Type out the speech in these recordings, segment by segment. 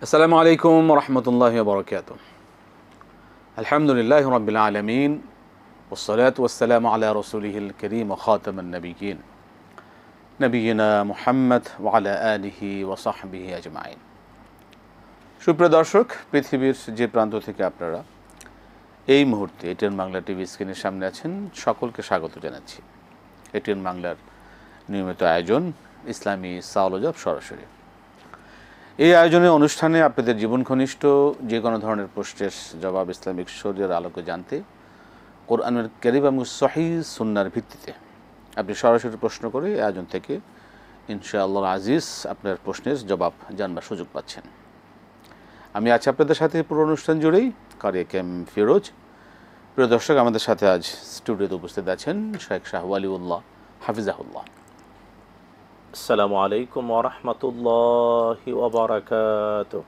আসসালামু আলাইকুম রহমতুল্লাহি ওয়া বারাকাতুহু। আলহামদুলিল্লাহি রাব্বিল আলামিন ওয়াসসালাতু ওয়াসসালামু আলা রাসূলিহিল কারীম ওয়া খাতামান নাবিয়্যিন নবিয়িনা মুহাম্মদ ওয়া আলা আলিহি ওয়া সাহবিহি আজমাইন। সুপ্রিয় দর্শক, পৃথিবীর যে প্রান্ত থেকে আপনারা এই মুহূর্তে এটিএন বাংলা টিভি স্ক্রিনের সামনে আছেন, সকলকে স্বাগত জানাচ্ছি। এটিএন বাংলার নিয়মিত আয়োজন ইসলামী সাওয়াল জবাব সরাসরি। এই আয়োজনের অনুষ্ঠানে আপনাদের জীবন ঘনিষ্ঠ যে কোনো ধরনের প্রশ্নের জবাব ইসলামিক শরীয়তের আলোকে জানতে কোরআনুল কারীম এবং সহিহ সুন্নাহর ভিত্তিতে আপনি সরাসরি প্রশ্ন করে এই আয়োজন থেকে ইনশাআল্লাহ আজিজ আপনার প্রশ্নের জবাব জানবার সুযোগ পাচ্ছেন। আমি আছি আপনাদের সাথে পুরো অনুষ্ঠান জুড়েই কারি কেম ফিরোজ। প্রিয় দর্শক, আমাদের সাথে আজ স্টুডিওতে উপস্থিত আছেন শেখ শাহ ওয়ালিউল্লাহ হাফিজাহুল্লাহ। আসসালামু আলাইকুম ওয়া রাহমাতুল্লাহি ওয়া বারাকাতুহু।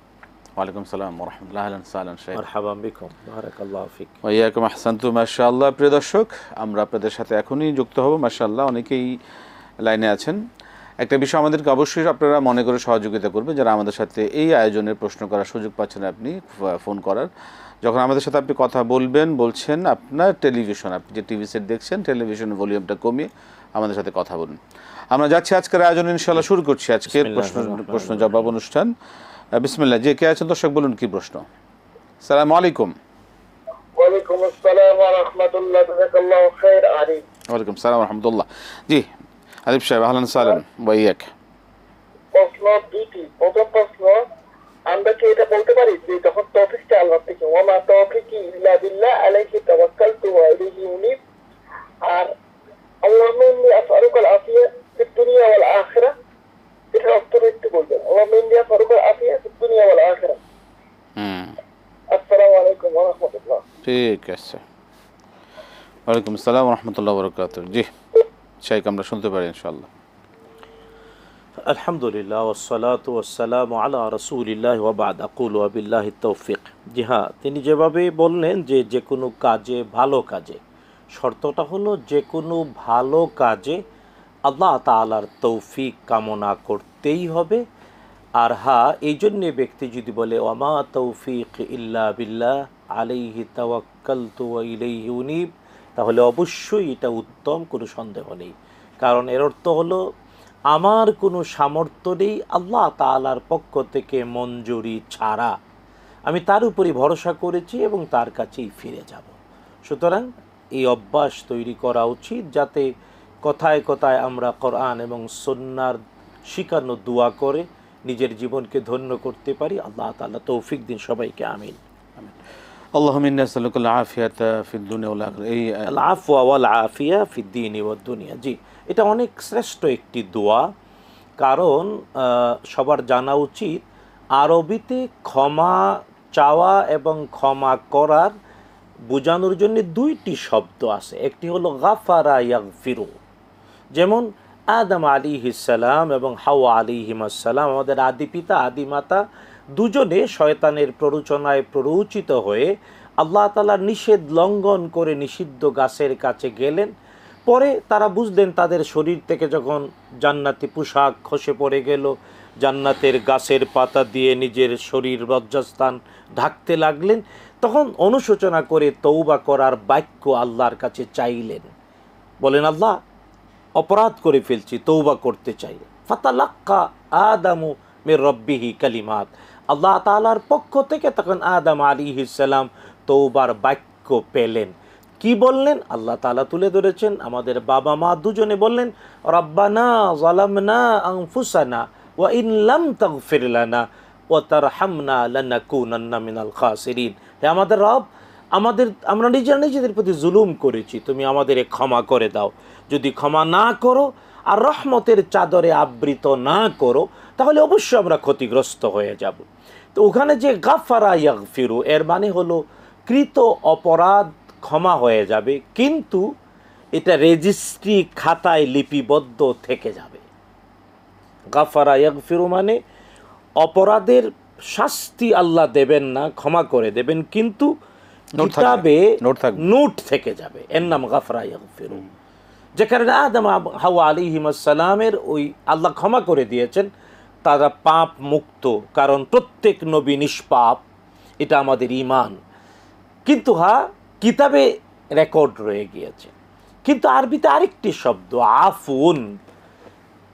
ওয়ালাইকুম সালাম ওয়া রাহমাতুল্লাহি আহলান সাহলান শেখ। মারহাবান বিকুম, বারাকাল্লাহু ফিক। ওয়া ইয়াকুম আহসানতুম। মাশাআল্লাহ। প্রিয় দর্শক, আমরা আপনাদের সাথে এখনই যুক্ত হব। মাশাআল্লাহ, অনেকেই লাইনে আছেন। একটা বিষয় আমাদেরকে অবশ্যই আপনারা মনে করে সহযোগিতা করবেন, যারা আমাদের সাথে এই আয়োজনের প্রশ্ন করার সুযোগ পাচ্ছেন আপনি ফোন করার। যখন আমাদের সাথে আপনি কথা বলছেন, আপনার টেলিভিশন, আপনি যে টিভি সেট দেখছেন, টেলিভিশনের ভলিউমটা কমিয়ে আমাদের সাথে কথা বলুন। আমরা যাচ্ছি আজকের আয়োজন, ইনশাআল্লাহ শুরু করছি আজকের প্রশ্ন জবাব অনুষ্ঠান। বিসমিল্লাহ। যে কে আছেন দর্শক, বলুন কি প্রশ্ন। আসসালামু আলাইকুম। ওয়ালাইকুম আসসালাম ওয়া রাহমাতুল্লাহ। জাযাকাল্লাহু খাইর আরিফ। ওয়ালাইকুম আসসালাম ওয়া রাহমাতুল্লাহ। জি আরিফ সাহেব, আহলান সালাম। ওয়াইয়াক। প্রশ্ন দুটি। প্রথম প্রশ্ন, আমরা কি এটা বলতে পারি যে যখন তৌফিকটা আল্লাহ থেকে, ওয়া মা তাওফিকি ইল্লা বিল্লাহ আলাইহি তাওয়াক্কালতু ওয়া ইলাইহি উনীব, আর আল্লাহুম্মা ইন্নী আসআলুকাল আফিয়া ফিদ দুনিয়া ওয়াল আখিরাহ, এটা উত্তর একটু বলবেন। আল্লাহুম্মা ইন্নী আসআলুকাল আফিয়া ফিদ দুনিয়া ওয়াল আখিরাহ। আসসালামু আলাইকুম ওয়া রাহমাতুল্লাহ। ঠিক আছে। ওয়ালাইকুম আসসালাম ওয়া রাহমাতুল্লাহি ওয়া বারাকাতুহু। জি শেখ, আমরা শুনতে পারি ইনশাআল্লাহ। আলহামদুলিল্লাহ ওয়াসসালাতু ওয়াসসালামু আলা রাসূলিল্লাহি ওয়া বা'দ। আকুলু ওয়া বিল্লাহিত তাওফিক। জি হ্যাঁ, তিনি যেভাবে বললেন যে কোনো কাজে, ভালো কাজে, শর্তটা হলো যে কোনো ভালো কাজে আল্লাহ তাআলার তৌফিক কামনা করতেই হবে। আর হ্যাঁ, এই জন্যে ব্যক্তি যদি বলে ওয়া মা তৌফিক ইল্লা বিল্লাহ আলাইহি তাওয়াক্কালতু ওয়া ইলাইহি উনীব, তাহলে অবশ্যই এটা উত্তম, কোনো সন্দেহ নেই। কারণ এর অর্থ হলো আমার কোনো সামর্থ্য নেই, আল্লাহ তাআলার পক্ষ থেকে মঞ্জুরি ছাড়া আমি তার উপরই ভরসা করেছি এবং তার কাছেই ফিরে যাব। সুতরাং এই অভ্যাস তৈরি করা উচিত, যাতে কথায় কথায় আমরা কোরআন এবং সুন্নাহর শিখানো দোয়া করে নিজের জীবনকে ধন্য করতে পারি। আল্লাহ তাআলা তৌফিক দিন সবাইকে। আমিন। আল্লাহুম্মা ইন্নী আসআলুকাল আফিয়াতা ফিদ দুনিয়া ওয়াল আখিরাহ। এই আল আফওয়া ওয়াল আফিয়া ফিদ দীনি ওয়াদ দুনিয়া। জি, এটা অনেক শ্রেষ্ঠ একটি দোয়া। কারণ সবার জানা উচিত, আরবিতে ক্ষমা চাওয়া এবং ক্ষমা করার বোঝানোর জন্য দুইটি শব্দ আছে। একটি হলো গাফারা ইয়াগফিরু, যেমন আদম আলাইহিস সালাম এবং হাওয়া আলাইহিমাস সালাম, আমাদের আদি পিতা আদি মাতা দুজনে শয়তানের প্ররোচনায় প্ররোচিত হয়ে আল্লাহ তাআলার নিষেধ লঙ্ঘন করে নিষিদ্ধ গাছের কাছে গেলেন। পরে তারা বুঝলেন তাদের শরীর থেকে যখন জান্নাতি পোশাক খসে পড়ে গেল, জান্নাতের গাছের পাতা দিয়ে নিজের শরীর লজ্জাস্থান ঢাকতে লাগলেন, তখন অনুশোচনা করে তওবা করার বাক্য আল্লাহর কাছে চাইলেন। বলেন, আল্লাহ, অপরাধ করে ফেলছি, তওবা করতে চাই। ফাতালাক্কা আদামু মির রাব্বিহি কালিমাত, আল্লাহ তাআলার পক্ষ থেকে তখন আদম আলাইহিস সালাম তওবার বাক্য পেলেন। কি বললেন? আল্লাহ তাআলা তুলে ধরেছেন, আমাদের বাবা মা দুজনে বললেন, রব্বানা যালামনা আনফুসানা ওয়া ইন লাম তাগফির লানা ওয়া তারহামনা লানাকুনান্না মিনাল খাসিরিন। হে আমাদের রব, আমরা নিজেদের প্রতি জুলুম করেছি, তুমি আমাদের ক্ষমা করে দাও। যদি ক্ষমা না করো আর রহমতের চাদরে আবৃত না করো, তাহলে অবশ্যই আমরা ক্ষতিগ্রস্ত হয়ে যাব। তো ওখানে যে গাফারা ইয়াগফিরু, এর মানে হলো কৃত অপরাধ ক্ষমা হয়ে যাবে, কিন্তু এটা রেজিস্ট্রি খাতায় লিপিবদ্ধ থেকে যাবে। গাফারা ইয়াগফিরু মানে অপরাধের শাস্তি আল্লাহ দেবেন না, ক্ষমা করে দেবেন, কিন্তু কিতাবে নোট থেকে যাবে। এর নাম গাফারা ইয়াগফিরু। যে কারণে আদম হাওয়া আলাইহিমাস সালামের ওই আল্লাহ ক্ষমা করে দিয়েছেন, তারা পাপ মুক্ত, কারণ প্রত্যেক নবী নিষ্পাপ, এটা আমাদের ঈমান। কিন্তু কিতাবে রেকর্ড রয়ে গিয়েছে। কিন্তু আরবিতে আরেকটি শব্দ আফুন,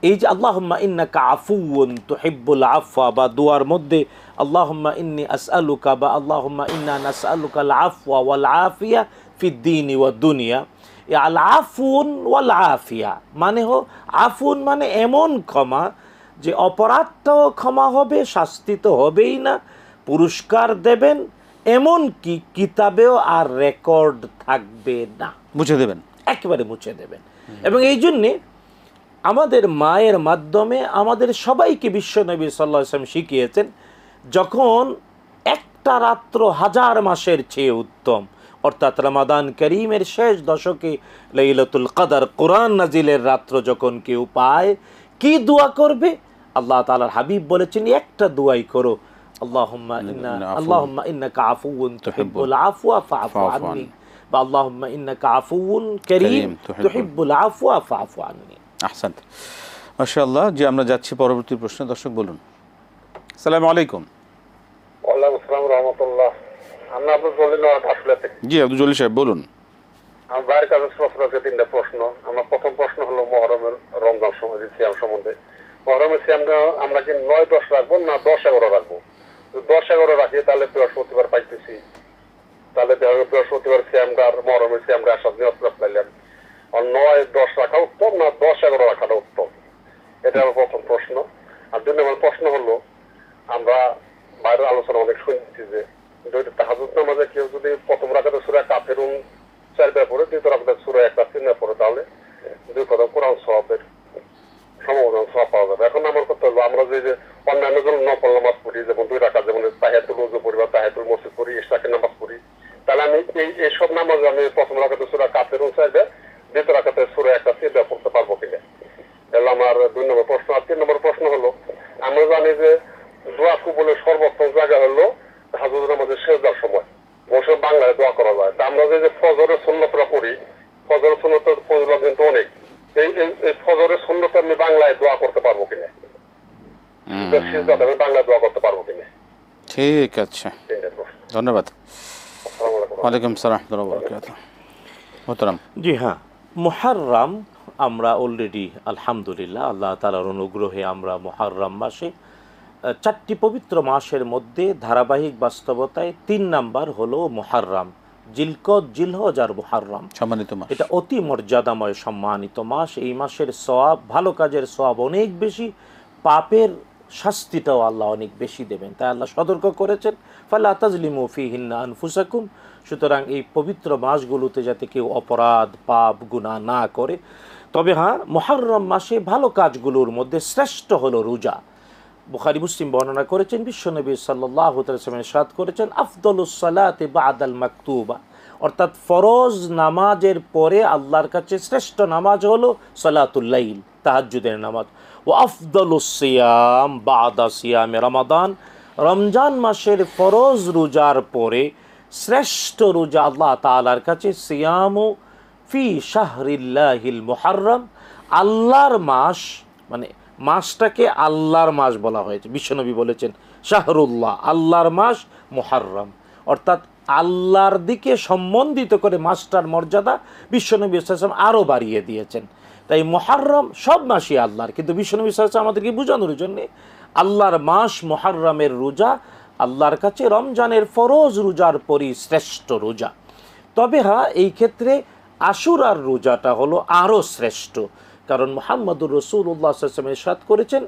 এই যে আল্লাহুম্মা ইন্নাকা আফুউন তুহিব্বুল আফওয়া, বা দুয়ার মধ্যে আল্লাহুম্মা ইন্নী আসআলুকা বা আল্লাহুম্মা ইন্না নাসআলুকাল আফওয়া ওয়াল আফিয়া ফিদ দীনি ওয়াদ দুনিয়া। আল আফুন ওয়াল আফিয়া মানে আফুন মানে এমন ক্ষমা যে অপরাধটাও ক্ষমা হবে, শাস্তি তো হবেই না, পুরস্কার দেবেন, এমন কি কিতাবেও আর রেকর্ড থাকবে না, মুছে দেবেন, একেবারে মুছে দেবেন। এবং এই জন্যে আমাদের মায়ের মাধ্যমে আমাদের সবাইকে বিশ্বনবী সাল্লাল্লাহু আলাইহি ওয়াসাল্লাম শিখিয়েছেন, যখন একটা রাত্র 1000 মাসের চেয়ে উত্তম, অর্থাৎ রমাদান করিমের শেষ দশকে লাইলাতুল কদর কোরআন নাজিলের রাত্র যখন কেউ পায়, কি দোয়া করবে? আল্লাহ তাআলার হাবিব বলেছেন একটা দোয়াই করো, আল্লাহুম্মা ইন্নাকা আফুউন তুহিব্বুল আফওয়া ফা'ফু আন্নী, বা আল্লাহুম্মা ইন্নাকা আফুউন কারীম তুহিব্বুল আফওয়া ফা'ফু আন্নী। আহসান্ত, মাশাআল্লাহ। জি, আমরা যাচ্ছি পরবর্তী প্রশ্ন। দর্শক বলুন। আসসালামু আলাইকুম। ওয়ালাইকুম আসসালাম রাহমাতুল্লাহ। আমি আব্দুল জলিল ঢাকা থেকে। জি, আব্দুল জলিল সাহেব বলুন। আমার ভাইয়ের কাছে প্রশ্নকে 3টা প্রশ্ন। আমার প্রথম প্রশ্ন হলো মহরমের রমজান সময় সিয়াম সম্বন্ধে। মহরমের সিয়ামটা আমরা কি 9-10 রাখবো না 10-11 রাখবো? 10-11 রাখি তাহলে বৃহস্পতিবার পাইতেছি, তাহলে বৃহস্পতিবার সিয়ামটা আর মহরমের সিয়ামটা আসার নিয়ত রাখলাম। আর 9-10 রাখা উত্তম না 10-11 রাখাটা উত্তম? এটা আমার প্রথম প্রশ্ন। আর 2 নম্বর প্রশ্ন হলো, আমরা বাইরের আলোচনা অনেক শুনছি যে তাহাজ্জুদ নামাজে কেউ যদি প্রথম রাকাতে সূরা কাফিরুন 4 বার পড়ে, দ্বিতীয় রাকাতে সূরা ইখলাস 3 বার পড়ে, তাহলে 2 কথা কোরআন সওয়াবের সমবর্ধন সওয়াব পাওয়া যাবে। এখন আমার কথা হলো, আমরা যে অন্যান্য নফল নামাজ পড়ি, যেমন 2 রাকাত, যেমন তাহিয়াতুল ওযু পড়ি বা তাহিয়াতুল মসজিদ পড়ি, ইশরাকের নামাজ পড়ি, তাহলে আমি এই সব নামাজে আমি প্রথম রাকাতে সূরা কাফিরুন 4 বার, দ্বিতীয় রাকাতে সূরা ইখলাস 3 বার পড়তে পারবো কিনা? এলো আমার 2 নম্বর প্রশ্ন। আর 3 নম্বর প্রশ্ন হলো, আমরা জানি যে দোয়া কবুলের সর্বোত্তম জায়গা হলো তাহাজ্জুদ নামাজের সেজদার সময় বসে বাংলায় দোয়া করা যায়। তা আমরা যে ফজরের সুন্নতরা পড়ি, ফজরের সুন্নতের ফজিলত কিন্তু অনেক, এই ফজরের সুন্নত আমি বাংলায় দোয়া করতে পারবো কিনা? সেজদাতে আমি বাংলায় দোয়া করতে পারবো কিনা? ঠিক আছে, ধন্যবাদ। আসসালামু আলাইকুম। ওয়ালাইকুম আসসালাম ওয়া রাহমাতুল্লাহি ওয়া বারাকাতুহু। মোহতারাম, জি হ্যাঁ, মুহররম আমরা অলরেডি আলহামদুলিল্লাহ আল্লাহ তাআলার অনুগ্রহে আমরা মুহররম মাসে 4টি পবিত্র মাসের মধ্যে ধারাবাহিক বাস্তবতায় 3 নাম্বার হলো মুহররম। জিলকদ, জিলহজ আর মুহররম, সম্মানিত মাস। এটা অতি মর্যাদাময় সম্মানিত মাস। এই মাসের সওয়াব, ভালো কাজের সওয়াব অনেক বেশি, পাপের শাস্তিটাও আল্লাহ অনেক বেশি দেবেন, তাই আল্লাহ সতর্ক করেছেন, ফালা তাজলিমু ফিহিন্না আনফুসাকুম। সুতরাং এই পবিত্র মাসগুলোতে যাতে কেউ অপরাধ, পাপ, গুনাহ না করে। তবে হ্যাঁ, মুহররম মাসে ভালো কাজগুলোর মধ্যে শ্রেষ্ঠ হলো রোজা। বুখারী মুসলিম বর্ণনা করেছেন, বিশ্বনবী সাল্লাল্লাহু আলাইহি ওয়াসাল্লাম ইরশাদ করেছেন, আফদালুস সালাতি বা'দাল মাকতুবা, অর্থাৎ ফরজ নামাজের পরে আল্লাহর কাছে শ্রেষ্ঠ নামাজ হলো সালাতুল লাইল, তাহাজ্জুদের নামাজ। ওয়া আফদালুস সিয়াম বা'দা সিয়ামে রমাদান, রমজান মাসের ফরজ রোজার পরে শ্রেষ্ঠ রোজা আল্লাহ তাআলার কাছে সিয়ামু ফি শাহরিল্লাহিল মুহররম, আল্লাহর মাস, মানে মাসটাকে আল্লাহর মাস বলা হয়েছে। বিশ্বনবী বলেছেন শাহরুল্লাহ, আল্লাহর মাস মুহররম, অর্থাৎ আল্লাহর দিকে সম্বন্ধিত করে মাসটার মর্যাদা বিশ্বনবী সাল্লাল্লাহু আলাইহি ওয়াসাল্লাম আরও বাড়িয়ে দিয়েছেন। তাই মুহররম সব মাসই আল্লাহর, কিন্তু বিশ্বনবী সাল্লাল্লাহু আলাইহি ওয়াসাল্লাম আমাদেরকে বোঝানোর জন্য আল্লাহর মাস মুহররমের রোজা আল্লাহর কাছে রমজানের ফরজ রোজার পরই শ্রেষ্ঠ রোজা। তবে হ্যাঁ, এই ক্ষেত্রে আশুরার রোজাটা হলো আরও শ্রেষ্ঠ, কারণ মুহাম্মদুর রাসূলুল্লাহ সাল্লাল্লাহু আলাইহি ওয়াসাল্লাম ইরশাদ করেছেন,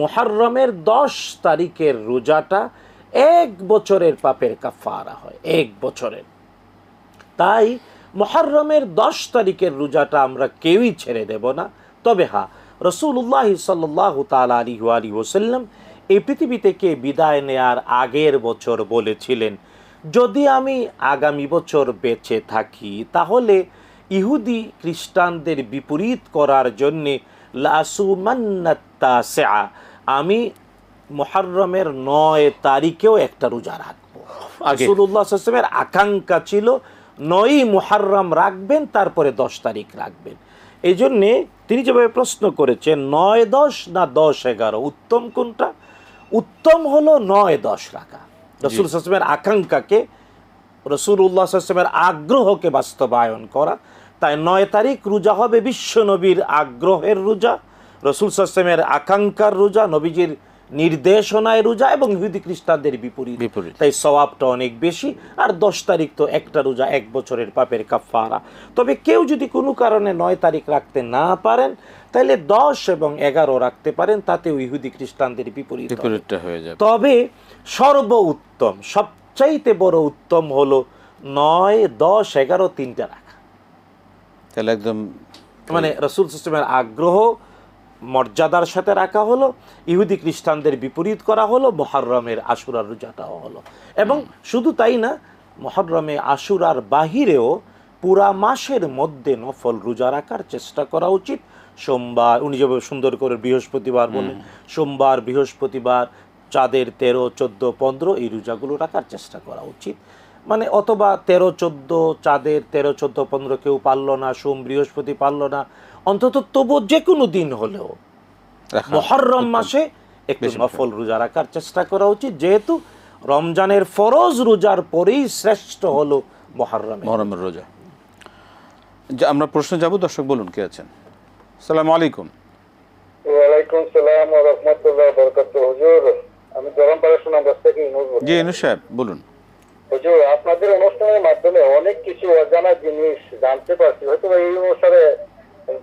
মুহররমের 10 তারিখের রোজাটা 1 বছরের পাপের কাফারা হয়, 1 বছরের। তাই মুহররমের 10 তারিখের রোজাটা আমরা কেউই ছেড়ে দেব না। তবে হ্যাঁ, রাসূলুল্লাহ সাল্লাল্লাহু তাআলা আলাইহি ওয়াসাল্লাম এই পৃথিবী থেকে বিদায় নেয়ার আগের বছর বলেছিলেন, যদি আমি আগামী বছর বেঁচে থাকি তাহলে ইহুদি খ্রিস্টানদের বিপরীত করার জন্যে লাসুমান্নাত তাসিআ, আমি মুহররমের 9 তারিখেও একটা রোজা রাখবো। রাসূলুল্লাহ সাল্লাল্লাহু আলাইহি ওয়াসাল্লামের আকাঙ্ক্ষা ছিল 9ই মুহররম রাখবেন, তারপরে 10 তারিখ রাখবেন। এই জন্যে তিনি যেভাবে প্রশ্ন করেছেন 9-10 না 10-11 উত্তম কোনটা? উত্তম হলো 9-10 রাখা। রাসূল সাল্লাল্লাহু আলাইহি ওয়াসাল্লামের আকাঙ্ক্ষাকে, রাসূলুল্লাহ সাল্লাল্লাহু আলাইহি ওয়াসাল্লামের আগ্রহকে বাস্তবায়ন করা। তাই 9 তারিখ রোজা হবে বিশ্ব নবীর আগ্রহের রোজা, রাসূল সাল্লাল্লাহু আলাইহি ওয়াসাল্লামের আকাঙ্ক্ষার রোজা, নবীজির নির্দেশনায় রোজা এবং ইহুদি খ্রিস্টানদের বিপরীত। তাই সওয়াবটা অনেক বেশি। আর 10 তারিখ তো একটা রোজা 1 বছরের পাপের কাফারা। তবে কেউ যদি কোনো কারণে 9 তারিখ রাখতে না পারেন তাহলে 10 এবং 11 রাখতে পারেন, তাতেও ইহুদি খ্রিস্টানদের বিপরীতটা হয়ে যাবে। তবে সর্ব উত্তম, সবচাইতে বড় উত্তম হলো 9, 10, 11 তিনটা রাখা। তাহলে একদম মানে রাসূল সাল্লাল্লাহু আলাইহি ওয়াসাল্লামের আগ্রহ মর্যাদার সাথে রাখা হলো, ইহুদি খ্রিস্টানদের বিপরীত করা হলো, মুহররমের আশুরার রোজাটাও হলো। এবং শুধু তাই না, মুহররমে আশুরার বাহিরেও পুরা মাসের মধ্যে নফল রোজা রাখার চেষ্টা করা উচিত। সোমবার, উনি যেভাবে সুন্দর করে বৃহস্পতিবার বলেন, সোমবার, বৃহস্পতিবার, চাঁদের 13, 14, 15 এই রোজাগুলো রাখার চেষ্টা করা উচিত। মানে অথবা 13, 14 চাঁদের 13, 14, 15 কেউ পারলো না, সোম বৃহস্পতি পারলো না, অন্তত তবু যে কোনো দিন হলেও মুহররম মাসে একটু নফল রোজা রাখার চেষ্টা করা উচিত, যেহেতু রমজানের ফরজ রোজার পরেই শ্রেষ্ঠ হলো মুহররমের রোজা। আমরা প্রশ্ন যাব, দর্শক বলুন কে আছেন। আসসালামু আলাইকুম। ওয়ালাইকুম সালাম ওয়া রাহমাতুল্লাহি ওয়া বারাকাতুহু। হুজুর, আমি জরামপাড়া সুনামগঞ্জ থেকে ইনুস বলছি। জি ইনুস সাহেব বলুন। হুজুর, আপনাদের অনুষ্ঠানের মাধ্যমে অনেক কিছু অজানা জিনিস জানতে পারছি, হয়তো এই অনুসারে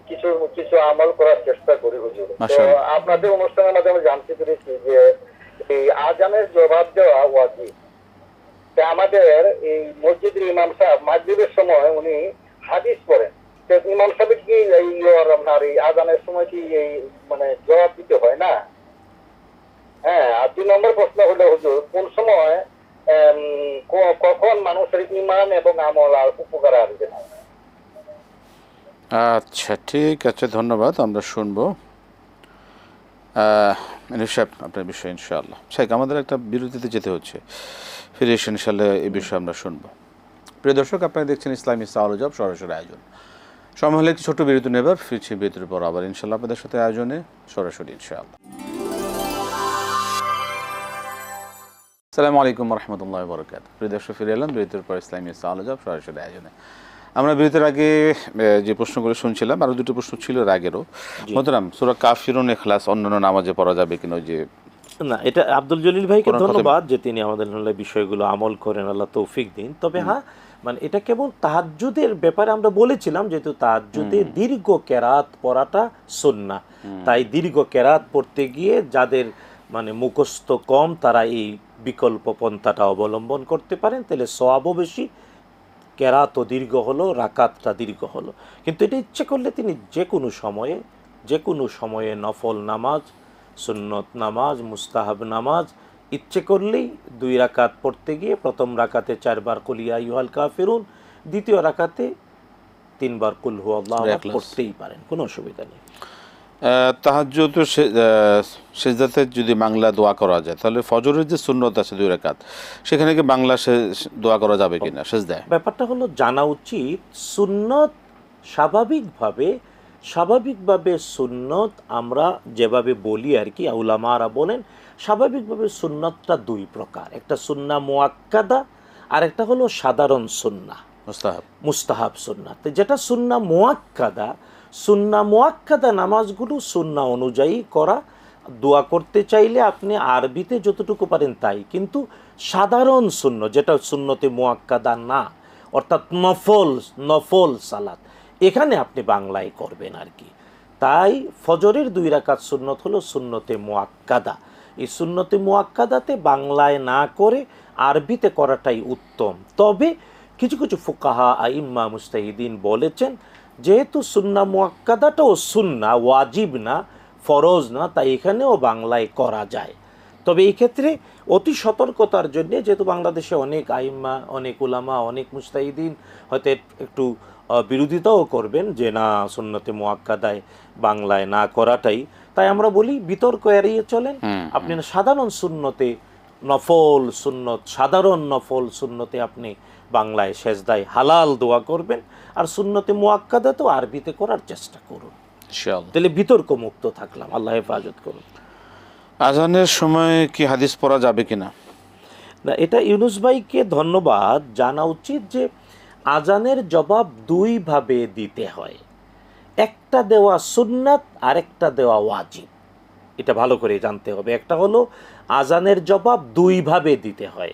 কিছু কিছু আমল করার চেষ্টা করি হুজুর। তো আপনাদের অনুষ্ঠানের মাধ্যমে জানতে পেরেছি যে এই আজানের জবাব দেওয়া ওয়াজিব। তা আমাদের এই মসজিদের ইমাম সাহেব মাগরিবের সময় উনি হাদিস পড়েন, ইমাম সাহেব কি আপনার এই আজানের সময় কি এই মানে জবাব দিতে হয় না? হ্যাঁ। আর 2 নম্বর প্রশ্ন হলো হুজুর, কোন সময় কখন মানুষের ঈমান এবং আমল আর উপকার আসবে না? আচ্ছা ঠিক আছে, ধন্যবাদ, আমরা শুনবো সাহেব আপনার বিষয় ইনশাআল্লাহ। শেখ, আমাদের একটা বিরতিতে যেতে হচ্ছে, ফিরে এসে ইনশাআল্লাহ এই বিষয়ে আমরা শুনবো। প্রিয় দর্শক, আপনারা দেখছেন ইসলামী সাওয়াল-ও-জবাব সরাসরি আয়োজন। সময় হলে একটি ছোট্ট বিরতি নেবার, ফিরছি বিরতির পর আবার ইনশাআল্লাহ আপনাদের সাথে আয়োজনে সরাসরি ইনশাআল্লাহ। আসসালামু আলাইকুম ওয়া রাহমাতুল্লাহি ওয়া বারাকাতুহু। প্রিয় দর্শক, ফিরে এলাম বিরতির পর ইসলামী সাওয়াল-ও-জবাব সরাসরি আয়োজনে। আমরা বিরতির আগে যে প্রশ্নগুলো শুনছিলাম, আরো 2টি প্রশ্ন ছিল এর আগেরও। মোহতারাম, সূরা কাফিরুন, ইখলাস অন্যান্য নামাজে পড়া যাবে কিনা? যে না, এটা আব্দুল জলিল ভাইকে ধন্যবাদ যে তিনি আমাদের বিষয়গুলো আমল করেন, আল্লাহ তৌফিক দিন। তবে হ্যাঁ, মানে এটা কেবল তাহাজ্জুদের ব্যাপারে আমরা বলেছিলাম, যেহেতু তাহাজ্জুদে দীর্ঘ কেরাত পড়াটা সুন্নাহ, তাই দীর্ঘ কেরাত পড়তে গিয়ে যাদের মানে মুখস্থ কম তারা এই বিকল্প পন্থাটা অবলম্বন করতে পারেন, তাহলে সওয়াবও বেশি, কেরাতও দীর্ঘ হলো, রাকাতটা দীর্ঘ হলো। কিন্তু এটা ইচ্ছে করলে তিনি যে কোনো সময়ে নফল নামাজ, সুন্নত নামাজ, মুস্তাহাব নামাজ ইচ্ছে করলেই 2 রাকাত পড়তে গিয়ে প্রথম রাকাতে 4 বার কুল ইয়া আইয়ুহাল কাফিরুন, দ্বিতীয় রাকাতে 3 বার কুল হুয়াল্লাহু আহাদ পড়তেই পারেন, কোনো অসুবিধা নেই। তাহাজ্জুদ সেজদাতে যদি বাংলা দোয়া করা যায়, তাহলে ফজরের যে সুন্নত আছে 2 রাকাত, সেখানে কি বাংলা দোয়া করা যাবে কিনা সেজদায়? ব্যাপারটা হলো জানা উচিত, সুন্নত স্বাভাবিকভাবে সুন্নত আমরা যেভাবে বলি আর কি, উলামারা বলেন স্বাভাবিকভাবে সুন্নতটা 2 প্রকার, একটা সুন্নাহ মুআক্কাদা আর একটা হলো সাধারণ সুন্নাহ মুস্তাহাব সুন্নাহ। যেটা সুন্নাহ মুআক্কাদা নামাজগুলো সুন্নাহ অনুযায়ী করা, দোয়া করতে চাইলে আপনি আরবিতে যতটুকু পারেন তাই, কিন্তু সাধারণ সুন্নাহ যেটা সুন্নতে মুআক্কাদা না, অর্থাৎ নফল সালাত, এখানে আপনি বাংলায় করবেন আর কি। তাই ফজরের 2 রাকাত সুন্নত হলো সুন্নতে মুআক্কাদা। এই সুন্নতে মুআক্কাদাতে বাংলায় না করে আরবিতে করাটাই উত্তম। তবে কিছু কিছু ফুকাহা আইম্মা মুজতাহিদিন বলেছেন, যেহেতু সুন্নাহ মুআক্কাদাটাও সুন্নাহ, ওয়াজিব না, ফরজ না, তাই এখানেও বাংলায় করা যায়। তবে এই ক্ষেত্রে অতি সতর্কতার জন্য, যেহেতু বাংলাদেশে অনেক আইম্মা, অনেক উলামা, অনেক মুজতাহিদিন হয়তো একটু বিরোধিতাও করবেন যে না, সুন্নতে মুআক্কাদায় বাংলায় না করাটাই, তাই আমরা বলি বিতর্ক এড়িয়ে চলেন। আপনি সাধারণ নফল সুন্নতে আপনি বাংলায় সেজদায় হালাল দোয়া করবেন, আর সুন্নতে মুআক্কাদা তো আরবিতে করার চেষ্টা করুন। ইনশাআল্লাহ। তাহলে বিতর্ক মুক্ত থাকলাম। আল্লাহ হেফাজত করুন। আজানের সময় কি হাদিস পড়া যাবে কিনা? না, এটা ইউনুস ভাইকে ধন্যবাদ। জানা উচিত যে আজানের জবাব দুইভাবে দিতে হয়, একটা দেওয়া সুন্নাত, আরেকটা দেওয়া ওয়াজিব। এটা ভালো করে জানতে হবে। একটা হলো আজানের জবাব দুইভাবে দিতে হয়,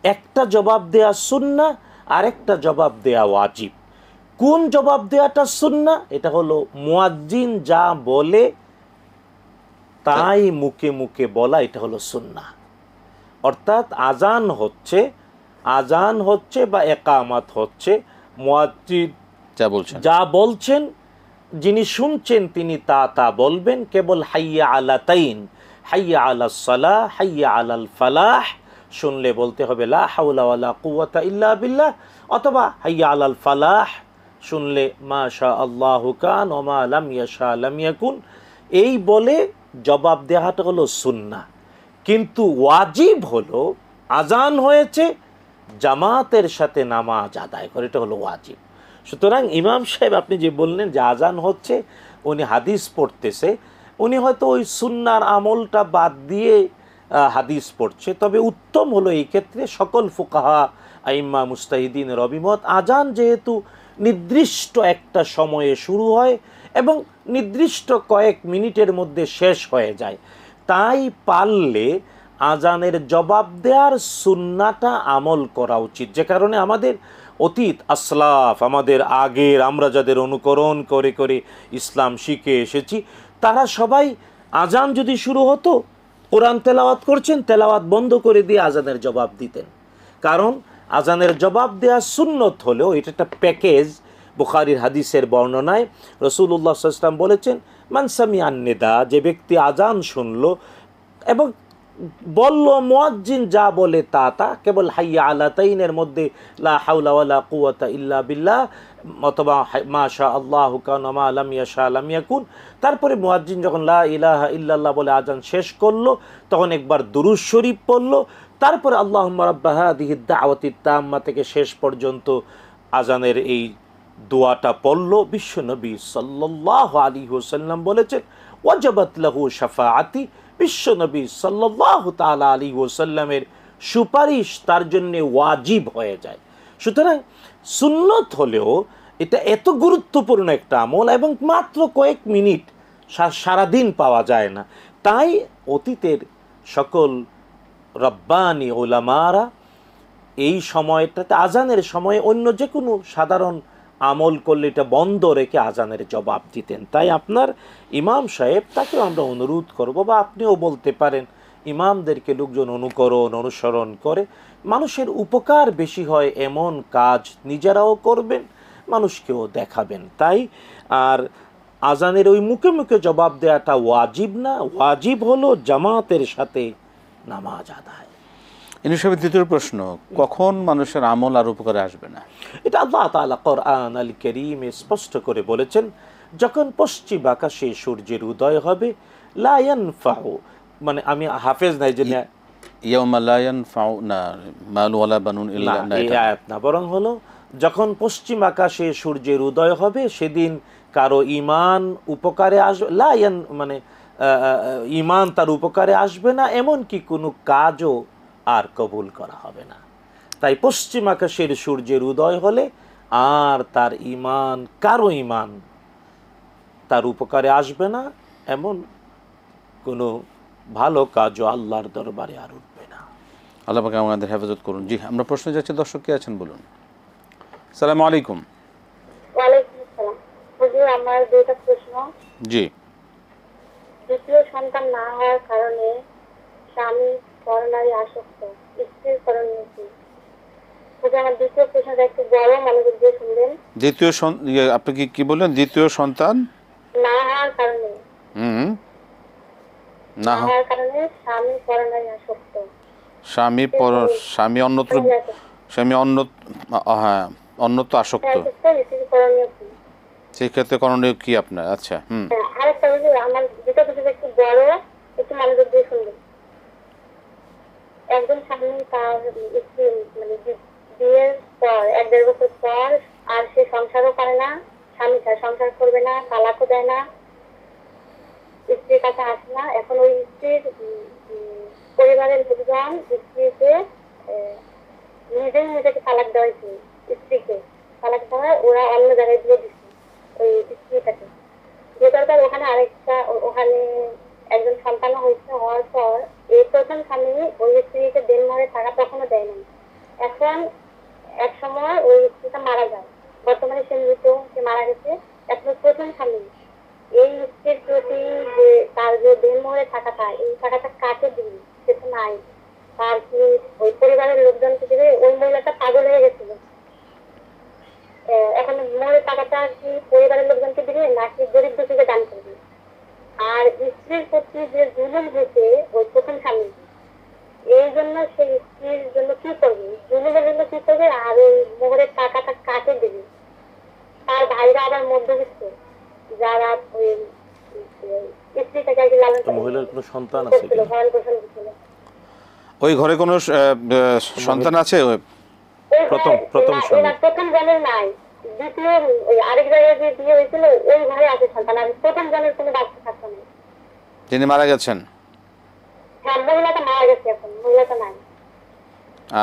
একটা জবাব দেয়া সুন্নাহ, আরেকটা জবাব দেয়া ওয়াজিব। কোন জবাব দেওয়াটা সুন্নাহ? এটা হলো মুয়াজ্জিন যা বলে তাই মুখে মুখে বলা, এটা হলো সুন্নাহ। অর্থাৎ আজান হচ্ছে বা একামাত হচ্ছে, মুয়াজ্জিন যা বলছেন, যিনি শুনছেন তিনি তা বলবেন। কেবল হাইয়া আলা তাইন, হাইয়া আলা সালাহ, হাইয়া আলাল ফালাহ শুনলে বলতে হবে লা হাওলা ওয়ালা কুওয়াতা ইল্লা বিল্লাহ, অথবা হাইয়া আলাল ফালাহ শুনলে মা শা আল্লাহু কান ওয়া মা লাম ইয়াশা লাম ইয়াকুন। এই বলে জবাব দেওয়াটা হলো সুন্নাহ। কিন্তু ওয়াজিব হলো আজান হয়েছে, জামাতের সাথে নামাজ আদায় করে, এটা হলো ওয়াজিব। সুতরাং ইমাম সাহেব আপনি যে বললেন যে আজান হচ্ছে, উনি হাদিস পড়তেছে, উনি হয়তো ওই সুন্নার আমলটা বাদ দিয়ে হাদিস পড়ছে। তবে উত্তম হলো এই ক্ষেত্রে সকল ফুকাহা আইম্মা মুস্তাহিদিনের অভিমত, আজান যেহেতু নির্দিষ্ট একটা সময়ে শুরু হয় এবং নির্দিষ্ট কয়েক মিনিটের মধ্যে শেষ হয়ে যায়, তাই পারলে আজানের জবাব দেওয়ার সুন্নাটা আমল করা উচিত। যে কারণে আমাদের অতীত আসলাফ, আমাদের আগের, আমরা যাদের অনুকরণ করে করে ইসলাম শিখে এসেছি, তারা সবাই আজান যদি শুরু হতো, কোরআন তেলাওয়াত করছেন, তেলাওয়াত বন্ধ করে দিয়ে আজানের জবাব দিতেন। কারণ আজানের জবাব দেওয়া সুন্নত হলেও এটা একটা প্যাকেজ। বুখারীর হাদিসের বর্ণনায় রাসূলুল্লাহ সাল্লাল্লাহু আলাইহি ওয়াসাল্লাম বলেছেন, মান সামিআন নিদা, যে ব্যক্তি আজান শুনলো এবং বলল মুয়াজ্জিন যা বলে তা কেবল হাইয়া আলা তাইনের মধ্যে লা হাওলা ওয়ালা কুওয়াতা ইল্লা বিল্লাহ অথবা মা শা আল্লাহু কান ওয়া মা লাম ইয়াশা লাম ইয়াকুন, তারপরে মুয়াজ্জিন যখন লা ইলাহা ইল্লাল্লাহ বলে আজান শেষ করলো, তখন একবার দুরূদ শরীফ পড়লো, তারপরে আল্লাহুম্মা রাব্বা হাযিহিদ দাওয়াতিত তাম্মা থেকে শেষ পর্যন্ত আজানের এই দোয়াটা পড়ল। বিশ্বনবী সাল্লাল্লাহু আলাইহি ওয়াসাল্লাম বলেছেন ওয়াজাবাত লাহু শাফাআতি, বিশ্বনবী সাল্লাল্লাহু তাআলা আলাইহি ওয়াসাল্লামের সুপারিশ তার জন্য ওয়াজিব হয়ে যায়। সুতরাং সুন্নত হলেও এটা এত গুরুত্বপূর্ণ একটা আমল এবং মাত্র কয়েক মিনিট, সারাদিন পাওয়া যায় না। তাই অতীতের সকল রব্বানি ওলামারা এই সময়টাতে আজানের সময়ে অন্য যে কোনো সাধারণ আমল করলে এটা বন্ধ রেখে আজানের জবাব দিতেন। তাই আপনার ইমাম সাহেব, তাকেও আমরা অনুরোধ করব, বা আপনিও বলতে পারেন, ইমামদেরকে লোকজন অনুসরণ করে মানুষের উপকার বেশি হয় এমন কাজ নিজেরাও করবেন, মানুষকেও দেখাবেন। তাই আর আজানের ওই মুখে মুখে জবাব দেওয়াটা ওয়াজিব না, ওয়াজিব হলো জামাতের সাথে নামাজ আদায়। ইনশাআল্লাহ। দ্বিতীয় প্রশ্ন, কখন মানুষের আমল আর উপকারে আসবে না? এটা আল্লাহ তাআলা কোরআন আল কারীমে স্পষ্ট করে বলেছেন, যখন পশ্চিম আকাশে সূর্যের উদয় হবে, লা ইয়ানফাউ, মানে আমি হাফেজ নাই যে ইয়াউমা লা ইয়ানফাউ না মালু ওয়ালা বানুন ইল্লা না, এই আয়াত না, বরং হলো যখন পশ্চিম আকাশে সূর্যের উদয় হবে, সেদিন কারো ঈমান উপকারে আসবে, লা ইয়ান মানে ঈমান তার উপকারে আসবে না, এমন কি কোনো কাজও আর কবুল করা হবে না। তাই পশ্চিম আকাশের সূর্যের উদয় হলে আর তার ঈমান, কারো ঈমান তার উপকারে আসবে না, এমন কোনো ভালো কাজও আল্লাহর দরবারে আর উঠবে না। আল্লাহ পাক আমাদের হেফাজত করুন। জি, আমরা প্রশ্ন যাচ্ছি, দর্শক কে আছেন বলুন। আসসালামু আলাইকুম। ওয়ালাইকুম আসসালাম। হুজুর, আমার দুইটা প্রশ্ন। জি। দ্বিতীয় সন্তান না হওয়ার কারণে স্বামী পরনারী আসক্ত, স্ত্রীর করণীয় কি? হুজুর, আমার দ্বিতীয় প্রশ্নটা একটু বড়, মনোযোগ দিয়ে শুনবেন। দ্বিতীয় আপনি কি বললেন? দ্বিতীয় সন্তান না হওয়ার কারণে, না হওয়ার কারণে স্বামী পরনারী আসক্ত, স্বামী অন্যত্র অন্যত্র আসক্ত, স্ত্রীর করণীয় কি? সেই ক্ষেত্রে করণীয় কি আপনার? আচ্ছা, আরেকটা হুজুর, আমার দুটো প্রশ্ন একটু বড়, একটু মনোযোগ দিয়ে শুনবেন। একজন স্বামী তার স্ত্রী মানে বিয়ের পর 1-1.5 বছর পর আর সে সংসারও করে না, স্বামী তার সংসার করবে না, তালাকও দেয় না, স্ত্রীর কাছে আসে না। এখন ওই স্ত্রীর পরিবারের লোকজন স্ত্রীকে নিজেকে তালাক দেওয়া হয়েছে। স্ত্রীকে তালাক দেওয়া, ওরা অন্য জায়গায় দিয়ে দিচ্ছে ওই স্ত্রীটাকে। যে দরকার ওখানে আরেকটা, ওখানে একজন সন্তান হয়েছে। হওয়ার পর এই প্রথম স্বামী ওই স্ত্রীকে দেনমোহরে টাকা তখনও দেয় নাই। এখন এক সময় ওই স্ত্রীটা মারা যায়, বর্তমানে সে মৃত, সে মারা গেছে। এখন প্রথম স্বামী এই স্ত্রীর প্রতি যে তার যে দেনমোহরে টাকাটা, এই টাকাটা কাকে দিবি সেটা নাই। তার কি ওই পরিবারের লোকজনকে দিবে? ওই মহিলাটা পাগল হয়ে গেছিল। এখন মোহরের টাকাটা কি পরিবারের লোকজনকে দিবে নাকি গরিব দুঃখীকে দান করবে? আর স্ত্রীর প্রতি যে জুলুম হয়েছে ওই প্রথম স্বামী, এই জন্য সেই স্ত্রীর জন্য কি করবে, জুলুমের জন্য কি করবে, আর ওই মোহরের টাকাটা কাকে দেবে? তার ভাইরা আবার মধ্যবিত্ত, যারা ওই স্ত্রীটাকে আর কি লালন পালন মহিলার কোনো সন্তান আছে করছিল, কিনা? ভরণ পোষণ করছিল। ওই ঘরে কোনো সন্তান আছে? প্রথম স্বামী। প্রথম জনের নাই, দ্বিতীয় ওই আরেক জায়গায় যে বিয়ে হয়েছিল ওই ঘরে আছে সন্তান, আর প্রথম জনের কোনো বাচ্চা থাকতো না। যিনি মারা গেছেন? হ্যাঁ, মহিলাটা মারা গেছে, এখন মহিলাটা নাই।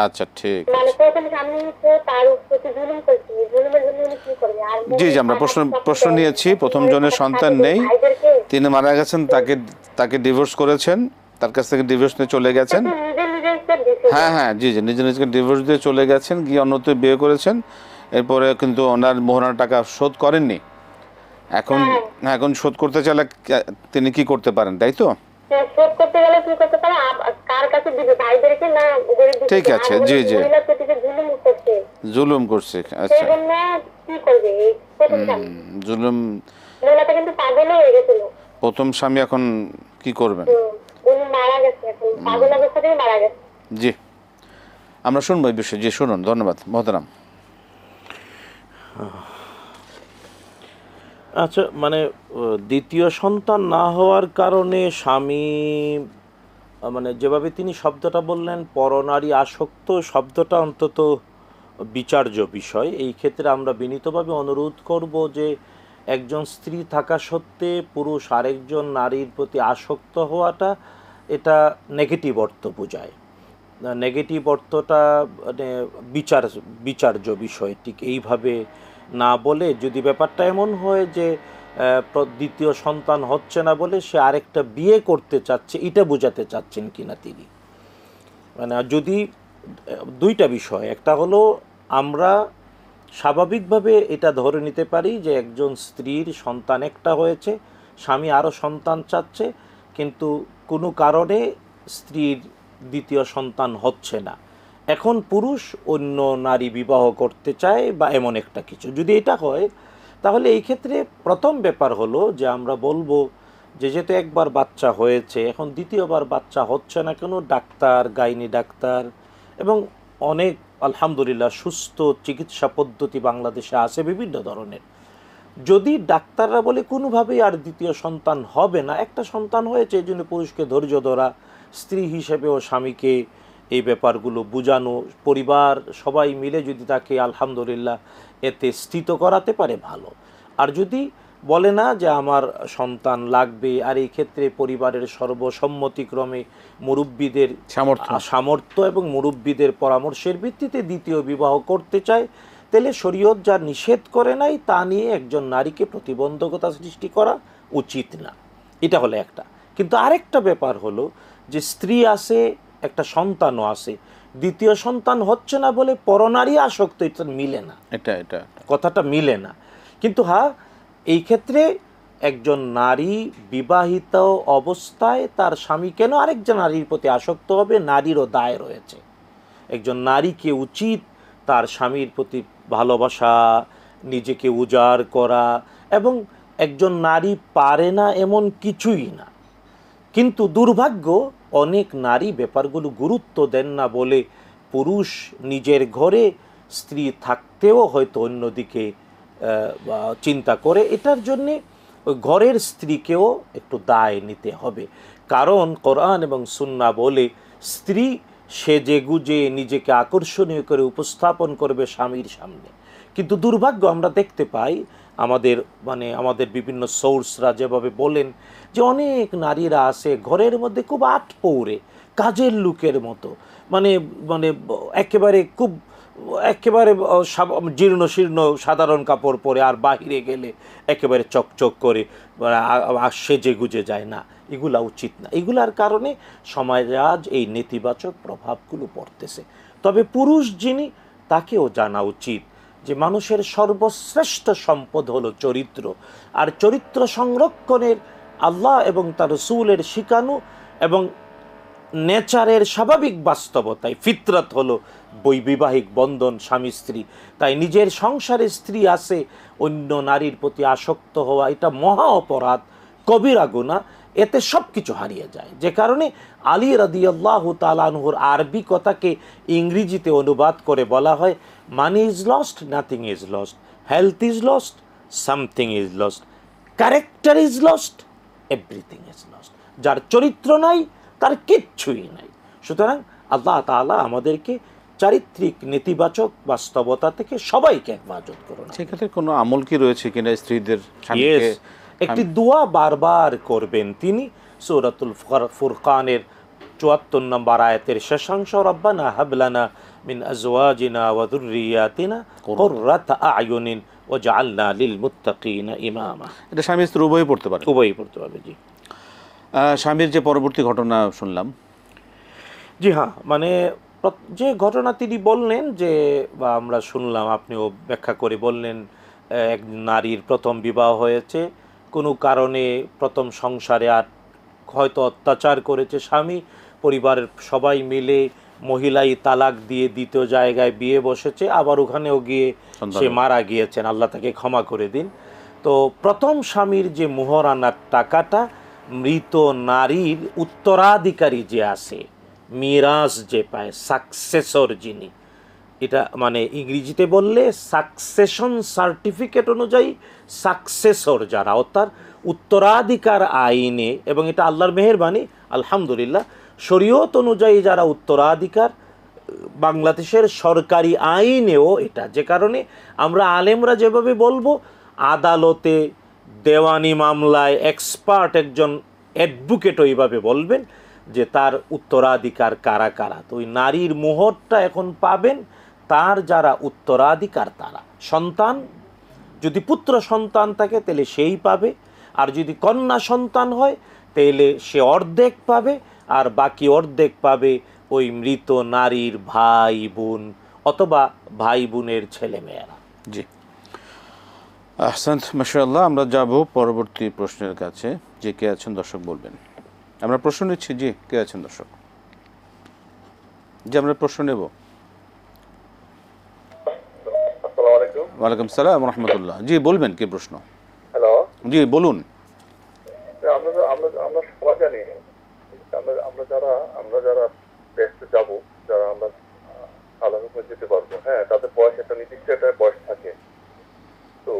আচ্ছা, ঠিক মানে আছে। প্রথম স্বামী তো তার প্রতি জুলুম করছে, জুলুমের জন্য উনি কি করবে? আর জি জি, আমরা প্রশ্ন নিয়েছি। প্রথম জনের সন্তান নেই, তিনি মারা গেছেন, তাকে ডিভোর্স করেছেন, তার কাছ থেকে ডিভোর্স নিয়ে চলে গেছেন। হ্যাঁ হ্যাঁ, জি জি, নিজেকে ডিভোর্স দিয়ে চলে গেছেন, গিয়ে অন্যত্র বিয়ে করেছেন। এরপরে কিন্তু ওনার মোহরার টাকা শোধ করেননি। এখন শোধ করতে চাইলে তিনি কি করতে পারেন, তাই তো? শোধ করতে গেলে কি করতে পারে? কার কাছে দিবে? ভাইদেরকে না গরিব দুঃখীকে? ঠিক আছে, জি জি, মহিলার প্রতি যে জুলুম করছে, জুলুম করছে। সেই আচ্ছা, জন্য কি করবে এই প্রথম স্বামী? জুলুম। মহিলাটা কিন্তু পাগল হয়ে গেছিল। প্রথম স্বামী এখন কি করবেন? উনি মারা গেছে, এখন পাগল অবস্থাতেই মারা গেছে। জি, আমরা শুনবো এই বিষয়ে। জি, শুনুন। ধন্যবাদ মহতারাম। আচ্ছা, মানে দ্বিতীয় সন্তান না হওয়ার কারণে স্বামী, মানে যেভাবে তিনি শব্দটা বললেন পরনারী আসক্ত, শব্দটা অন্তত বিচার্য বিষয়। এই ক্ষেত্রে আমরা বিনীতভাবে অনুরোধ করব যে একজন স্ত্রী থাকা সত্ত্বে পুরুষ আরেকজন নারীর প্রতি আসক্ত হওয়াটা, এটা নেগেটিভ অর্থ বোঝায়। নেগেটিভ অর্থটা মানে বিচার্য বিষয়। ঠিক এইভাবে না বলে, যদি ব্যাপারটা এমন হয় যে দ্বিতীয় সন্তান হচ্ছে না বলে সে আরেকটা বিয়ে করতে চাচ্ছে, এটা বোঝাতে চাচ্ছেন কিনা তিনি। মানে যদি দুইটা বিষয়, একটা হলো আমরা স্বাভাবিকভাবে এটা ধরে নিতে পারি যে একজন স্ত্রীর সন্তান একটা হয়েছে, স্বামী আরও সন্তান চাচ্ছে, কিন্তু কোনো কারণে স্ত্রীর দ্বিতীয় সন্তান হচ্ছে না। এখন পুরুষ অন্য নারী বিবাহ করতে চায় বা এমন একটা কিছু, যদি এটা হয় তাহলে এই ক্ষেত্রে প্রথম ব্যাপার হলো যে আমরা বলবো যে যেহেতু একবার বাচ্চা হয়েছে, এখন দ্বিতীয়বার বাচ্চা হচ্ছে না কেন, ডাক্তার, গাইনি ডাক্তার এবং অনেক আলহামদুলিল্লাহ সুস্থ চিকিৎসা পদ্ধতি বাংলাদেশে আছে বিভিন্ন ধরনের। যদি ডাক্তাররা বলে কোনোভাবেই আর দ্বিতীয় সন্তান হবে না, একটা সন্তান হয়েছে, এই জন্য পুরুষকে ধৈর্য ধরা, স্ত্রী হিসেবেও স্বামীকে এই ব্যাপারগুলো বোঝানো, পরিবার সবাই মিলে যদি তাকে আলহামদুলিল্লাহ এতে স্থিত করাতে পারে ভালো। আর যদি বলে না যে আমার সন্তান লাগবে, আর এই ক্ষেত্রে পরিবারের সর্বসম্মতিক্রমে মুরব্বীদের সামর্থ্য এবং মুরব্বীদের পরামর্শের ভিত্তিতে দ্বিতীয় বিবাহ করতে চায়, তাহলে শরীয়ত যা নিষেধ করে নাই তা নিয়ে একজন নারীকে প্রতিবন্ধকতা সৃষ্টি করা উচিত না। এটা হলো একটা। কিন্তু আরেকটা ব্যাপার হলো যে স্ত্রী আছে, একটা সন্তানও আছে, দ্বিতীয় সন্তান হচ্ছে না বলে পরনারী আসক্ত, এটা মিলে না, এটা কথাটা মিলে না। কিন্তু হ্যাঁ, এই ক্ষেত্রে একজন নারী বিবাহিত অবস্থায় তার স্বামী কেন আরেকজন নারীর প্রতি আসক্ত হবে? নারীরও দায় রয়েছে। একজন নারীকে উচিত তার স্বামীর প্রতি ভালোবাসা, নিজেকে উজাড় করা, এবং একজন নারী পারে না এমন কিছুই না। কিন্তু দুর্ভাগ্য, অনেক নারী ব্যাপারগুলো গুরুত্ব দেন না বলে পুরুষ নিজের ঘরে স্ত্রী থাকতেও হয়তো অন্যদিকে চিন্তা করে। এটার জন্যে ওই ঘরের স্ত্রীকেও একটু দায় নিতে হবে, কারণ কোরআন এবং সুন্নাহ বলে স্ত্রী সেজে গুজে নিজেকে আকর্ষণীয় করে উপস্থাপন করবে স্বামীর সামনে। কিন্তু দুর্ভাগ্য, আমরা দেখতে পাই আমাদের বিভিন্ন সোর্সরা যেভাবে বলেন যে অনেক নারীরা আছে ঘরের মধ্যে খুব আটপৌরে কাজের লোকের মতো, মানে মানে একেবারে জীর্ণ শীর্ণ সাধারণ কাপড় পরে, আর বাহিরে গেলে একেবারে চকচক করে সেজে গুজে যায় না। এগুলা উচিত না। এগুলার কারণে সমাজে আজ এই নেতিবাচক প্রভাবগুলো পড়তেছে। তবে পুরুষ যিনি, তাকেও জানা উচিত যে মানুষের সর্বশ্রেষ্ঠ সম্পদ হলো চরিত্র, আর চরিত্র সংরক্ষণের আল্লাহ এবং তার রাসূলের শিখানো এবং নেচারের স্বাভাবিক বাস্তবতায় ফিতরত হলো বৈবাহিক বন্ধন স্বামী স্ত্রী। তাই নিজের সংসারে স্ত্রী আছে, অন্য নারীর প্রতি আসক্ত হওয়া এটা মহা অপরাধ, কবিরা গুনাহ, এতে সব কিছু হারিয়ে যায়। যে কারণে আলী রাদিয়াল্লাহু তাআলা আনহুর আরবি কথাকে ইংরেজিতে অনুবাদ করে বলা হয়, money is lost, nothing is lost, health is lost, something is lost, character is lost, everything is lost. যার চরিত্র নাই তার কিচ্ছুই নাই। সুতরাং আল্লাহ তাআলা আমাদেরকে চারিত্রিক নেতিবাচক বাস্তবতা থেকে সবাইকে হেফাজত করুন। সেক্ষেত্রে কোনো আমল কি রয়েছে কিনা স্ত্রীদের? একটি দোয়া বারবার করবেন তিনি, সূরাতুল ফুরকানের ৭৪ নম্বর আয়াতের শেষাংশ, রব্বানা হাবলানা মিন আজওয়াজিনা ওয়া যুররিয়াতিনা কুররাতা আয়ুনিন ওয়াজআলনা লিল মুত্তাকিনা ইমামা। এটা স্বামী স্ত্রী উভয়ই পড়তে পারে? উভয়ই পড়তে পারবে। জি। স্বামীর যে পরবর্তী ঘটনা শুনলাম, জি হ্যাঁ, মানে যে ঘটনা তিনি বললেন যে, বা আমরা শুনলাম, আপনিও ব্যাখ্যা করে বললেন, এক নারীর প্রথম বিবাহ হয়েছে, কোনো কারণে প্রথম সংসারে আর হয়তো অত্যাচার করেছে স্বামী, পরিবারের সবাই মিলে মহিলাই তালাক দিয়ে দ্বিতীয় জায়গায় বিয়ে বসেছে, আবার ওখানেও গিয়ে সে মারা গিয়েছেন, আল্লাহ তাকে ক্ষমা করে দিন। তো প্রথম স্বামীর যে মোহরানার টাকাটা মৃত নারীর উত্তরাধিকারী যে আছে, মিরাজ যে পায়, সাকসেসর যিনি, এটা মানে ইংরেজিতে বললে সাকসেশন সার্টিফিকেট অনুযায়ী সাকসেসর যারা, অর্থাৎ উত্তরাধিকার আইনে, এবং এটা আল্লাহর মেহেরবানি আলহামদুলিল্লাহ, শরীয়ত অনুযায়ী যারা উত্তরাধিকার, বাংলাদেশের সরকারি আইনেও এটা। যে কারণে আমরা আলেমরা যেভাবে বলবো, আদালতে দেওয়ানি মামলায় এক্সপার্ট একজন অ্যাডভোকেট ওইভাবে বলবেন যে তার উত্তরাধিকার কারা কারা। তো ওই নারীর মোহরটা এখন পাবেন তার যারা উত্তরাধিকার তারা। সন্তান যদি পুত্র সন্তান থাকে তাহলে সেই পাবে, আর যদি কন্যা সন্তান হয় তাহলে সে অর্ধেক পাবে, আর বাকি অর্ধেক পাবে ওই মৃত নারীর ভাই বোন অথবা ভাই বোনের ছেলেমেয়েরা। জি, আহসান, মাশাআল্লাহ। আমরা যাব পরবর্তী প্রশ্নের কাছে। যে কে আছেন দর্শক বলবেন। আমরা প্রশ্ন নিচ্ছি। জি, কে আছেন দর্শক? জি, আমরা প্রশ্ন নেব। আসসালামু আলাইকুম। ওয়ালাইকুম সালাম ওয়া রাহমাতুল্লাহ। জি, বলবেন কি প্রশ্ন? হ্যালো। জি, বলুন। আমরা সবাই জানি আমরা যারা বেস্টে যাব, যারা আমরা আলাদা করে যেতে পারবো, হ্যাঁ, তাদের বয়স একটা নির্দিষ্ট একটা বয়স থাকে। তো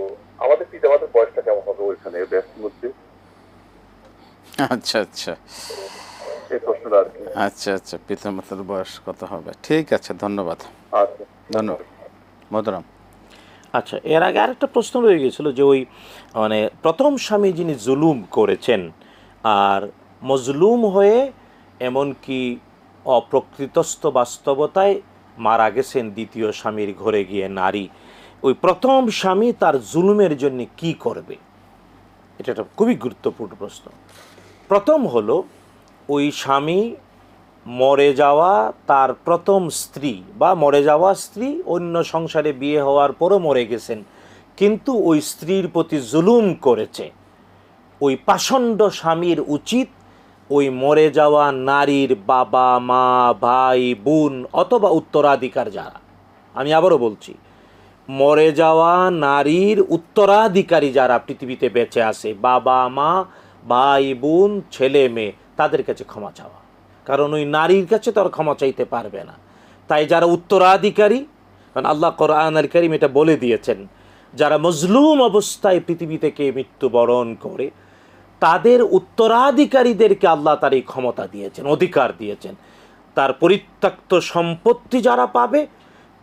আমাদের পিতামাতার বয়সটা কেমন হবে ওইখানে বেস্টের মধ্যে? আচ্ছা আচ্ছা, এই প্রশ্নটা আর কি। আচ্ছা আচ্ছা, পিতামাতার বয়স কত হবে? ঠিক আছে, ধন্যবাদ। আচ্ছা, ধন্যবাদ মোহতারাম। আচ্ছা, এর আগে আরেকটা প্রশ্ন রয়ে গেছিল যে ওই মানে প্রথম স্বামী যিনি জুলুম করেছেন আর মজলুম হয়ে এমনকি অপ্রকৃতস্থ বাস্তবতায় মারা গেছেন দ্বিতীয় স্বামীর ঘরে গিয়ে নারী, ওই প্রথম স্বামী তার জুলুমের জন্য কি করবে? এটা একটা খুবই গুরুত্বপূর্ণ প্রশ্ন। প্রথম হলো, ওই স্বামী মরে যাওয়া তার প্রথম স্ত্রী বা মরে যাওয়া স্ত্রী অন্য সংসারে বিয়ে হওয়ার পরও মরে গেছেন, কিন্তু ওই স্ত্রীর প্রতি জুলুম করেছে, ওই পাষণ্ড স্বামীর উচিত ওই মরে যাওয়া নারীর বাবা মা ভাই বোন অথবা উত্তরাধিকার যারা, আমি আবারও বলছি, মরে যাওয়া নারীর উত্তরাধিকারী যারা পৃথিবীতে বেঁচে আছে, বাবা মা ভাই বোন ছেলে মেয়ে, তাদের কাছে ক্ষমা চাওয়া। কারণ ওই নারীর কাছে তো আর ক্ষমা চাইতে পারবে না। তাই যারা উত্তরাধিকারী, কারণ আল্লাহ কোরআনুল কারীম এটা বলে দিয়েছেন, যারা মজলুম অবস্থায় পৃথিবী থেকে মৃত্যুবরণ করে তাদের উত্তরাধিকারীদেরকে আল্লাহ তার এই ক্ষমতা দিয়েছেন, অধিকার দিয়েছেন। তার পরিত্যক্ত সম্পত্তি যারা পাবে,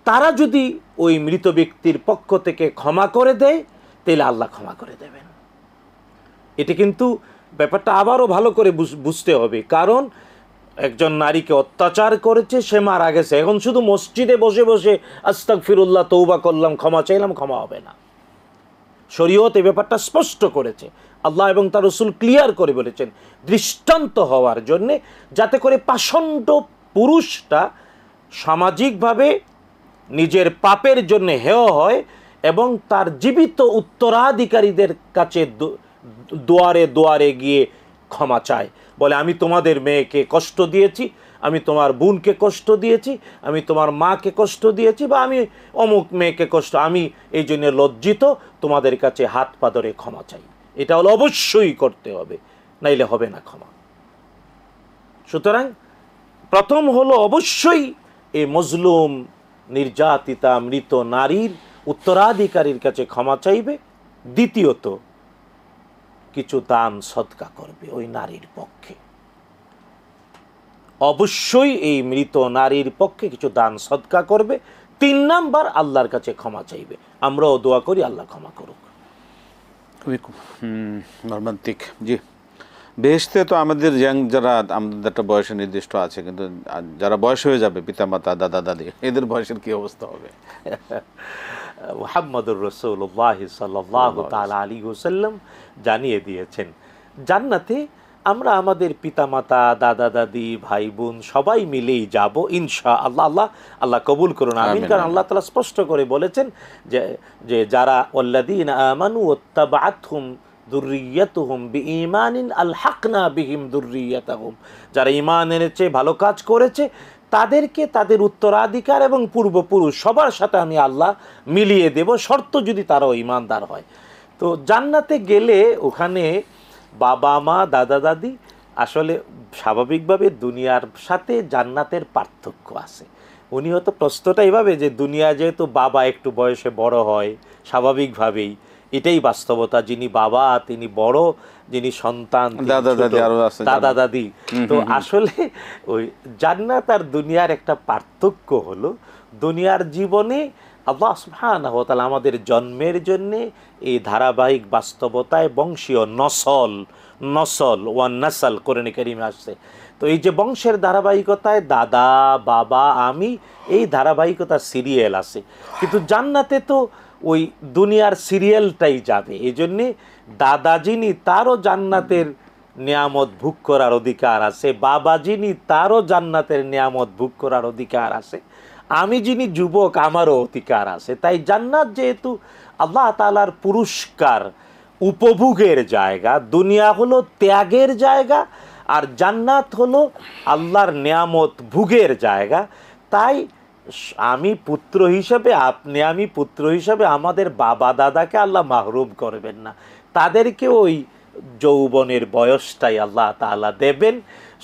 তারা যদি ওই মৃত ব্যক্তির পক্ষ থেকে ক্ষমা করে দেয়, তাহলে আল্লাহ ক্ষমা করে দেবেন। এটি কিন্তু ব্যাপারটা আবারও ভালো করে বুঝতে হবে, কারণ একজন নারীকে অত্যাচার করেছে, সে মারা গেছে, এখন শুধু মসজিদে বসে বসে আস্তাগফিরুল্লাহ তৌবা করলাম, ক্ষমা চাইলাম, ক্ষমা হবে না। শরীয়ত এই ব্যাপারটা স্পষ্ট করেছে, আল্লাহ এবং তার রাসূল ক্লিয়ার করে বলেছেন, দৃষ্টান্ত হওয়ার জন্যে, যাতে করে পাষণ্ড পুরুষটা সামাজিকভাবে নিজের পাপের জন্য হেয় হয় এবং তার জীবিত উত্তরাধিকারীদের কাছে দুয়ারে দুয়ারে গিয়ে ক্ষমা চায়, বলে আমি তোমাদের মেয়েকে কষ্ট দিয়েছি, আমি তোমার বোনকে কষ্ট দিয়েছি, আমি তোমার মাকে কষ্ট দিয়েছি, বা আমি অমুক মেয়েকে কষ্ট, আমি এই জন্য লজ্জিত, তোমাদের কাছে হাত পা ধরে ক্ষমা চাই। এটা হলো অবশ্যই করতে হবে, নাইলে হবে না ক্ষমা। সুতরাং প্রথম হলো অবশ্যই এই মজলুম নির্যাতিতা মৃত নারীর উত্তরাধিকারীর কাছে ক্ষমা চাইবে। দ্বিতীয়ত কিছু দান সদকা করবে ওই নারীর পক্ষে, অবশ্যই এই মৃত নারীর পক্ষে কিছু দান সদকা করবে। 3 নাম্বার আল্লাহর কাছে ক্ষমা চাইবে। আমরাও দোয়া করি আল্লাহ ক্ষমা করুক। খুবই মর্মান্তিক। জি, বেহেশতে তো আমাদের যারা আমাদের একটা বয়সে নির্দিষ্ট আছে, কিন্তু যারা বয়স হয়ে যাবে, পিতামাতা, দাদা দাদি, এদের বয়সের কি অবস্থা হবে? মুহাম্মদুর রাসূলুল্লাহ সাল্লাল্লাহু তাআলা আলাইহি ওয়াসাল্লাম জানিয়ে দিয়েছেন, জান্নাতে আমরা আমাদের পিতামাতা, দাদা দাদি, ভাই বোন সবাই মিলেই যাব ইনশাআল্লাহ। আল্লাহ কবুল করুন, আমিন। কারণ আল্লাহ তাআলা স্পষ্ট করে বলেছেন যে যারা ওয়াল্লাযীনা আমানু ওয়াত্তাবাআতহুম যুররিয়াতুহুম বিঈমানিন আলহাকনা বিহিম যুররিয়াতাহুম, যারা ঈমান এনেছে, ভালো কাজ করেছে, তাদেরকে তাদের উত্তরাধিকার এবং পূর্বপুরুষ সবার সাথে আমি আল্লাহ মিলিয়ে দেব, শর্ত যদি তারাও ঈমানদার হয়। তো জান্নাতে গেলে ওখানে বাবা মা, দাদা দাদি, আসলে স্বাভাবিকভাবে দুনিয়ার সাথে জান্নাতের পার্থক্য আছে। উনি হয়তো প্রশ্নটা এইভাবে যে দুনিয়া যেহেতু বাবা একটু বয়সে বড় হয় স্বাভাবিকভাবেই, এটাই বাস্তবতা, যিনি বাবা তিনি বড়, যিনি সন্তান দাদা দাদি। তো আসলে ওই জান্নাত আর দুনিয়ার একটা পার্থক্য হলো, দুনিয়ার জীবনে আল্লাহ সুবহানাহু ওয়া তাআলা আমাদের জন্মের জন্যে এই ধারাবাহিক বাস্তবতায় বংশীয় নসল ওয়ান নাসাল কোরআনে কারিমে আসছে। তো এই যে বংশের ধারাবাহিকতায় দাদা, বাবা, আমি, এই ধারাবাহিকতা সিরিয়াল আছে, কিন্তু জান্নাতে তো ওই দুনিয়ার সিরিয়ালটাই যাবে। এই জন্যে দাদা যিনি, তারও জান্নাতের নিয়ামত ভোগ করার অধিকার আছে, বাবা যিনি, তারও জান্নাতের নিয়ামত ভোগ করার অধিকার আছে, আমি যিনি যুবক, আমারও অধিকার আছে। তাই জান্নাত যেহেতু আল্লাহ তাআলার পুরস্কার, উপভোগের জায়গা, দুনিয়া হলো ত্যাগের জায়গা, আর জান্নাত হলো আল্লাহর নিয়ামত ভোগের জায়গা। তাই আমি পুত্র হিসাবে, আমি পুত্র হিসাবে আমাদের বাবা দাদাকে আল্লাহ মাহরুম করবেন না, তাদেরকে ওই যৌবনের বয়সটাই আল্লাহ তাআলা দেবেন।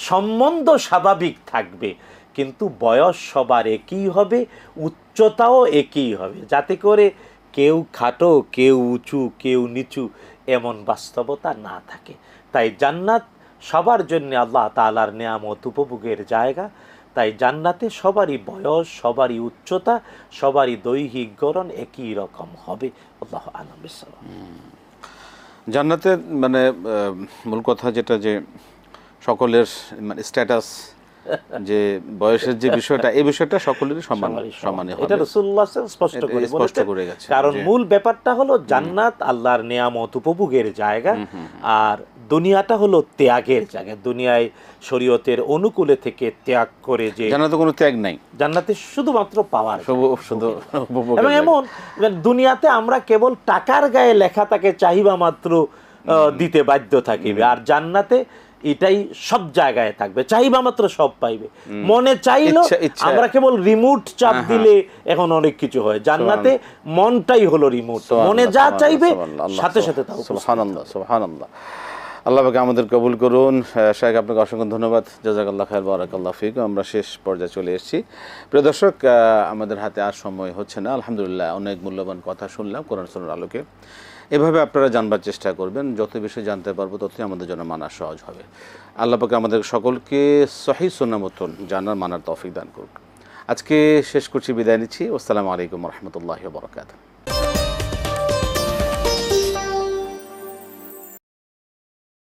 সম্বন্ধ স্বাভাবিক থাকবে, কিন্তু বয়স সবার একই হবে, উচ্চতাও একই হবে, যাতে করে কেউ খাটো, কেউ উঁচু, কেউ নিচু এমন বাস্তবতা না থাকে। তাই জান্নাত সবার জন্য আল্লাহ তাআলার নিয়ামত উপভোগের জায়গা। তাই জান্নাতে সবারই বয়স, সবারই উচ্চতা, সবারই দৈহিক গড়ন একই রকম হবে। আল্লাহু আ'লাম বিসসাওয়াব। জান্নাতে মানে মূল কথা যেটা, যে সকলের মানে স্ট্যাটাস, যে বয়সের যে বিষয়টা, এই বিষয়টা সকলেরই সমানে হবে, এটা রাসূলুল্লাহ স্পষ্ট করে গেছে। কারণ মূল ব্যাপারটা হলো জান্নাত আল্লাহর নিয়ামত উপভোগের জায়গা, আর দুনিয়াটা হলো ত্যাগের জায়গা। দুনিয়ায় শরীয়তের অনুকূলে থেকে ত্যাগ করে, যে জান্নাতে কোনো ত্যাগ নাই, জান্নাতে শুধুমাত্র পাওয়ার শুধু। এবং এমন দুনিয়াতে আমরা কেবল টাকার গায়ে লেখা তাকে চাহিবা মাত্র দিতে বাধ্য থাকিবে, আর জান্নাতে এটাই সব জায়গায় থাকবে, চাইবা মাত্র সব পাইবে। মনে চাইলো আমরা কেবল রিমোট চাপ দিলে এখন অনেক কিছু হয়, জান্নাতে মনটাই হলো রিমোট, মনে যা চাইবে সাথে সাথে তাও। সুবহানাল্লাহ, সুবহানাল্লাহ। আল্লাহ পাক আমাদের কবুল করুন। শাইখ, আপনাকে অসংখ্য ধন্যবাদ। জাযাকাল্লাহ খায়র, বারাকাল্লাহ ফিক। আমরা শেষ পর্যায়ে চলে এসেছি। প্রিয় দর্শক, আমাদের হাতে আর সময় হচ্ছে না। আলহামদুলিল্লাহ অনেক মূল্যবান কথা শুনলাম কোরআন সুন্নাহর আলোকে। এভাবে আপনারা জানবার চেষ্টা করবেন, যত বেশি জানতে পারবো ততই আমাদের জন্য মানা সহজ হবে। আল্লাহ পাক আমাদের সকলকে সহিহ সুন্নাহ মতন জানার, মানার তৌফিক দান করুন। আজকে শেষ করছি, বিদায় নিচ্ছি। আসসালামু আলাইকুম ওয়া রাহমাতুল্লাহি ওয়া বারাকাতুহু।